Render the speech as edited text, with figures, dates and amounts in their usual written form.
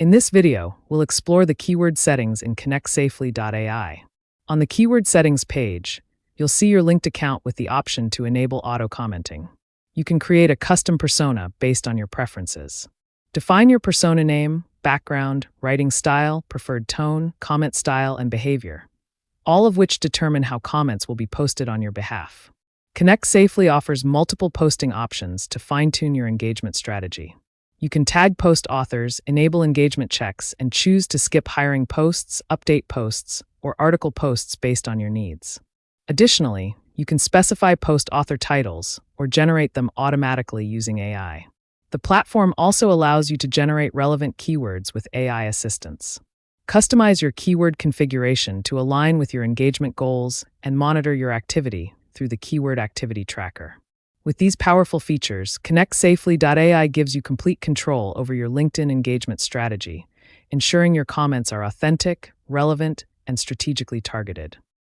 In this video, we'll explore the keyword settings in ConnectSafely.ai. On the keyword settings page, you'll see your linked account with the option to enable auto-commenting. You can create a custom persona based on your preferences. Define your persona name, background, writing style, preferred tone, comment style, and behavior, all of which determine how comments will be posted on your behalf. ConnectSafely offers multiple posting options to fine-tune your engagement strategy. You can tag post authors, enable engagement checks, and choose to skip hiring posts, update posts, or article posts based on your needs. Additionally, you can specify post author titles or generate them automatically using AI. The platform also allows you to generate relevant keywords with AI assistance. Customize your keyword configuration to align with your engagement goals and monitor your activity through the Keyword Activity Tracker. With these powerful features, ConnectSafely.ai gives you complete control over your LinkedIn engagement strategy, ensuring your comments are authentic, relevant, and strategically targeted.